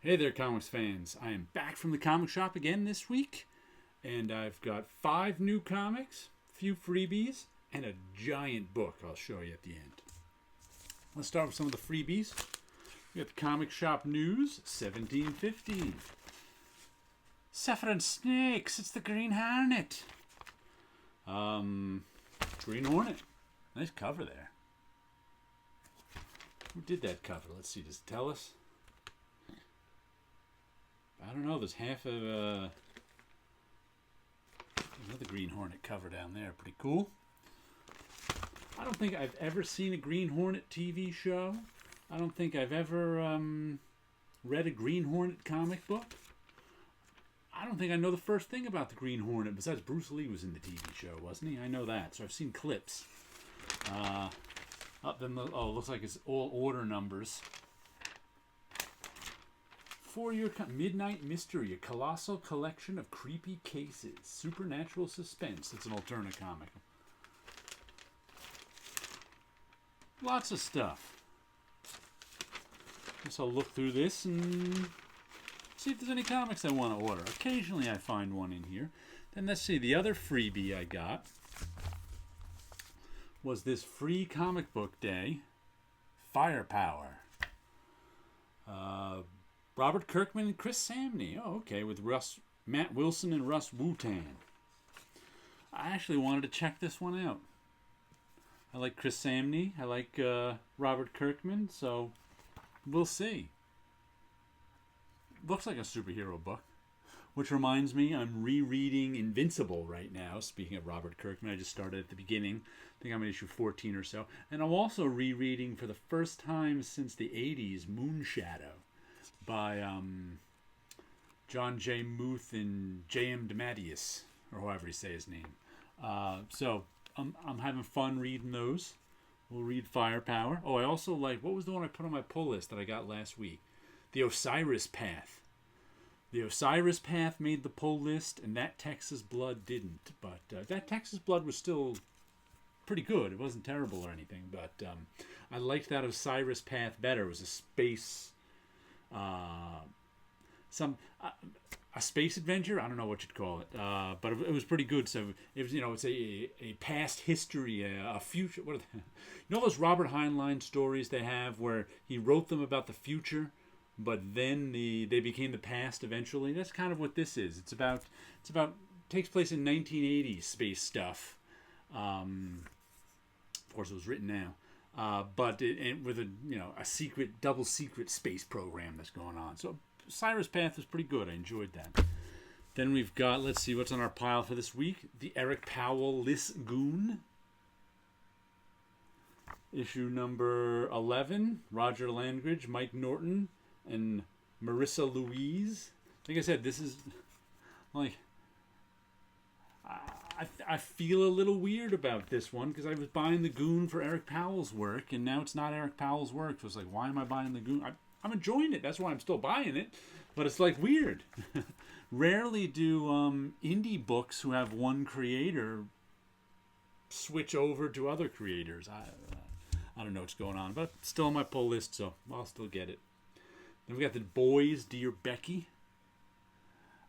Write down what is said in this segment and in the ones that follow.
Hey there, comics fans. I am back from the comic shop again this week, and I've got 5 new comics, a few freebies, and a giant book I'll show you at the end. Let's start with some of the freebies. We got the comic shop news, 1715. Saffron Snakes, it's the Green Hornet. Green Hornet. Nice cover there. Who did that cover? Let's see, does it tell us? I don't know, there's half of another Green Hornet cover down there. Pretty cool. I don't think I've ever seen a Green Hornet TV show. I don't think I've ever read a Green Hornet comic book. I don't think I know the first thing about the Green Hornet, besides Bruce Lee was in the TV show, wasn't he? I know that, so I've seen clips. Looks like it's all order numbers. For your Midnight Mystery, a colossal collection of creepy cases. Supernatural suspense. It's an alternate comic. Lots of stuff. Guess I'll look through this and see if there's any comics I want to order. Occasionally I find one in here. Then let's see, the other freebie I got was this free comic book day, Firepower. Robert Kirkman and Chris Samney. Oh, okay, with Matt Wilson and Russ Wootan. I actually wanted to check this one out. I like Chris Samney. I like Robert Kirkman, so we'll see. Looks like a superhero book. Which reminds me, I'm rereading Invincible right now. Speaking of Robert Kirkman, I just started at the beginning. I think I'm on issue 14 or so. And I'm also rereading for the first time since the 80s, Moonshadow, by John J. Muth and J.M. DeMatteis, or however you say his name. So I'm having fun reading those. We'll read Firepower. Oh, I also like, what was the one I put on my pull list that I got last week? The Osiris Path. The Osiris Path made the pull list, and That Texas Blood didn't. But That Texas Blood was still pretty good. It wasn't terrible or anything, but I liked that Osiris Path better. It was a space... a space adventure. I don't know what you'd call it, but it was pretty good. So it was, it's a past history, a future. What are they? Those Robert Heinlein stories they have where he wrote them about the future, but then they became the past eventually. That's kind of what this is. It's about takes place in 1980s space stuff. Of course, it was written now. But with a secret, double secret space program that's going on. So Cyrus Path is pretty good. I enjoyed that. Then we've got, let's see what's on our pile for this week. The Eric Powell Liss Goon. Issue number 11. Roger Langridge, Mike Norton, and Marissa Louise. Like I said, this is like... I feel a little weird about this one because I was buying the Goon for Eric Powell's work, and now it's not Eric Powell's work. So it's like, why am I buying the Goon? I'm enjoying it. That's why I'm still buying it. But it's like weird. Rarely do indie books who have one creator switch over to other creators. I don't know what's going on, but it's still on my pull list, so I'll still get it. Then we got The Boys, Dear Becky.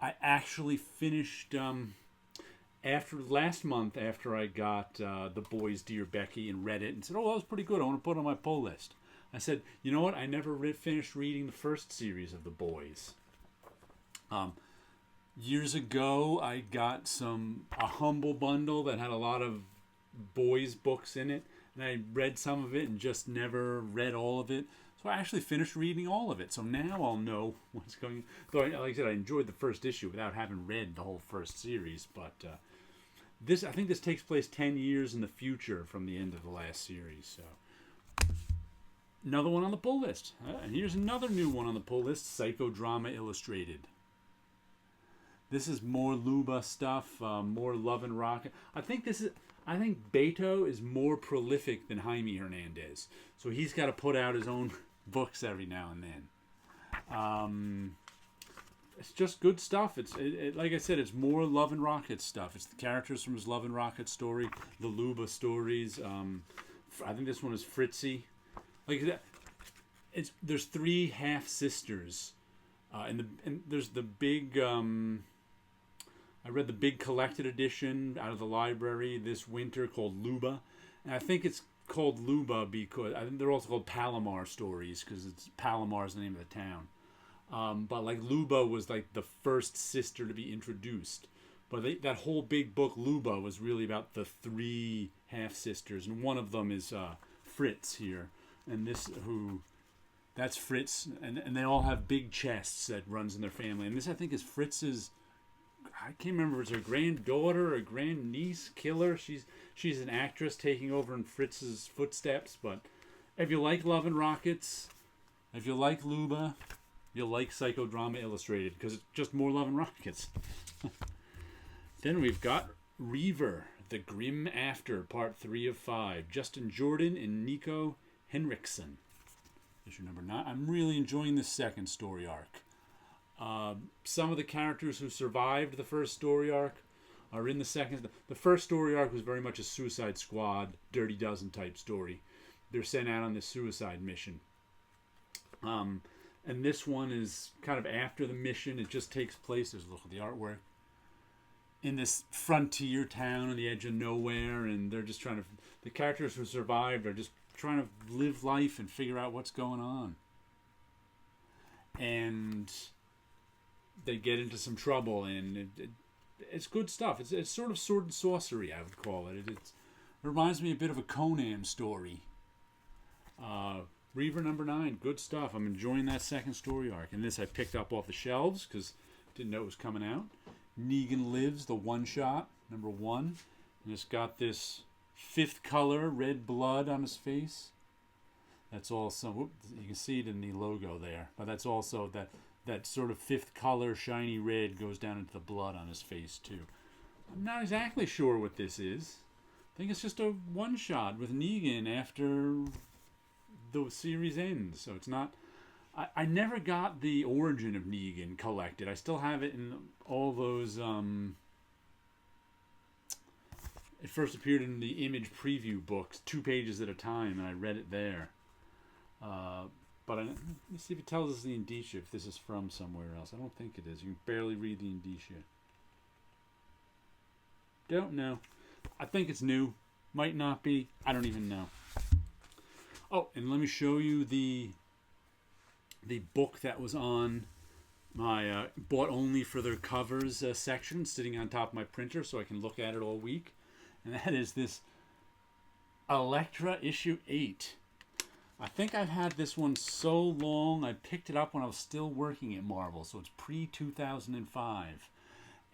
I actually finished... last month, after I got The Boys, Dear Becky, and read it and said, oh, that was pretty good, I want to put it on my pull list. I said, you know what, I never finished reading the first series of The Boys. Years ago, I got a Humble bundle that had a lot of boys books in it, and I read some of it and just never read all of it. So I actually finished reading all of it. So now I'll know what's going on. Though, like I said, I enjoyed the first issue without having read the whole first series, but... I think this takes place 10 years in the future from the end of the last series. So, another one on the pull list. And here's another new one on the pull list: Psychodrama Illustrated. This is more Luba stuff, more Love and Rock. I think Beto is more prolific than Jaime Hernandez, so he's got to put out his own books every now and then. It's just good stuff. Like I said, it's more Love and Rocket stuff. It's the characters from his Love and Rocket story, the Luba stories. I think this one is Fritzy. Like that, there's 3 half sisters And there's the big. I read the big collected edition out of the library this winter called Luba, and I think it's called Luba because I think they're also called Palomar stories because it's Palomar's the name of the town. But like Luba was like the first sister to be introduced. But that whole big book Luba was really about the three half sisters, and one of them is Fritz here, and that's Fritz, and they all have big chests that runs in their family, and this I think is Fritz's. I can't remember if it's her granddaughter or grandniece killer. She's an actress taking over in Fritz's footsteps. But if you like Love and Rockets, if you like Luba, you'll like Psychodrama Illustrated because it's just more Love and Rockets. Then we've got Reaver, The Grimm After, Part 3 of 5. Justin Jordan and Nico Henriksen. Issue number 9. I'm really enjoying this second story arc. Some of the characters who survived the first story arc are in the second. The first story arc was very much a Suicide Squad, Dirty Dozen type story. They're sent out on this suicide mission. And this one is kind of after the mission. It just takes place, there's a look at the artwork, in this frontier town on the edge of nowhere, and they're just trying to, the characters who survived are just trying to live life and figure out what's going on. And they get into some trouble, and it's good stuff. It's sort of sword and sorcery, I would call it. It reminds me a bit of a Conan story. Reaver number 9, good stuff. I'm enjoying that second story arc. And this I picked up off the shelves because didn't know it was coming out. Negan Lives, the one-shot, number 1. And it's got this 5th color, red blood on his face. That's also, you can see it in the logo there, but that's also that sort of 5th color shiny red goes down into the blood on his face too. I'm not exactly sure what this is. I think it's just a one-shot with Negan after the series ends. So it's not... I never got the origin of Negan collected. I still have it in all those... it first appeared in the Image preview books, 2 pages at a time, and I read it there. But let me see if it tells us the indicia, if this is from somewhere else. I don't think it is. You can barely read the indicia. Don't know. I think it's new. Might not be. I don't even know. Oh, and let me show you the book that was on my bought only for their covers section, sitting on top of my printer so I can look at it all week. And that is this Elektra issue 8. I think I've had this one so long. I picked it up when I was still working at Marvel, so it's pre-2005.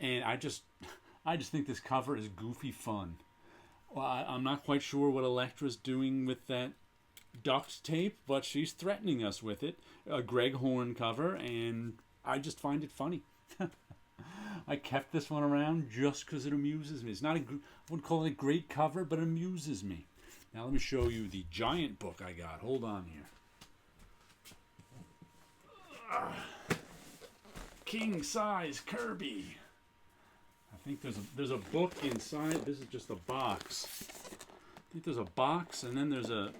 And I just think this cover is goofy fun. Well, I'm not quite sure what Elektra's doing with that duct tape, but she's threatening us with it. A Greg Horn cover, and I just find it funny. I kept this one around just because it amuses me. It's not I wouldn't call it a great cover, but it amuses me. Now let me show you the giant book I got. Hold on here. King size Kirby. I think there's a book inside. This is just a box. I think there's a box, and then there's a...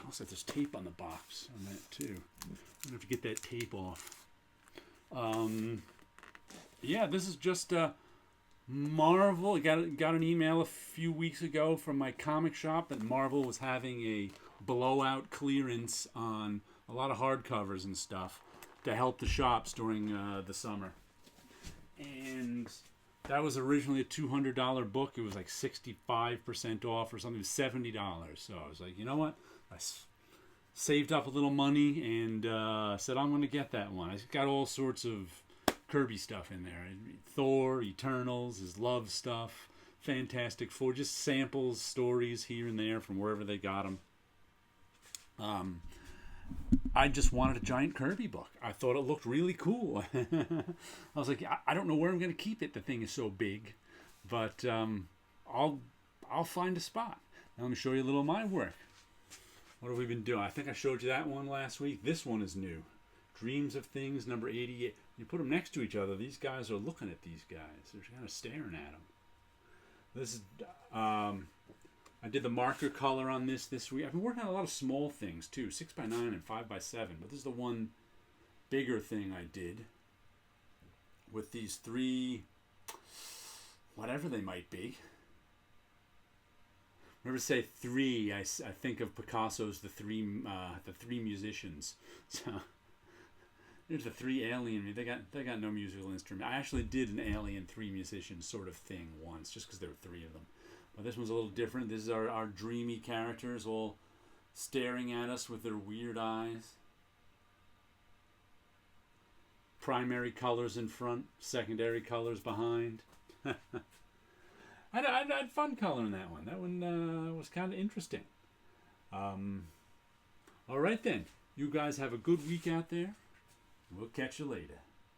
looks like there's tape on the box on that too. I'm gonna have to get that tape off. Yeah, this is just Marvel. I got an email a few weeks ago from my comic shop that Marvel was having a blowout clearance on a lot of hardcovers and stuff to help the shops during the summer. And that was originally a $200 book. It was like 65% off or something. It was $70. So I was like, you know what? I saved up a little money and said, I'm going to get that one. I got all sorts of Kirby stuff in there. Thor, Eternals, his love stuff, Fantastic Four, just samples, stories here and there from wherever they got them. I just wanted a giant Kirby book. I thought it looked really cool. I was like, I don't know where I'm going to keep it. The thing is so big, but I'll find a spot. Now let me show you a little of my work. What have we been doing? I think I showed you that one last week. This one is new. Dreams of Things, number 88. You put them next to each other, these guys are looking at these guys. They're kind of staring at them. This is, I did the marker color on this week. I've been working on a lot of small things too, 6x9 and 5x7. But this is the one bigger thing I did with these three, whatever they might be. Whenever I say three, I think of Picasso's the three musicians. So there's the three alien. They got no musical instrument. I actually did an alien three musicians sort of thing once, just because there were three of them. But this one's a little different. This is our dreamy characters all staring at us with their weird eyes. Primary colors in front, secondary colors behind. I had fun coloring that one. That one was kind of interesting. All right then. You guys have a good week out there. We'll catch you later.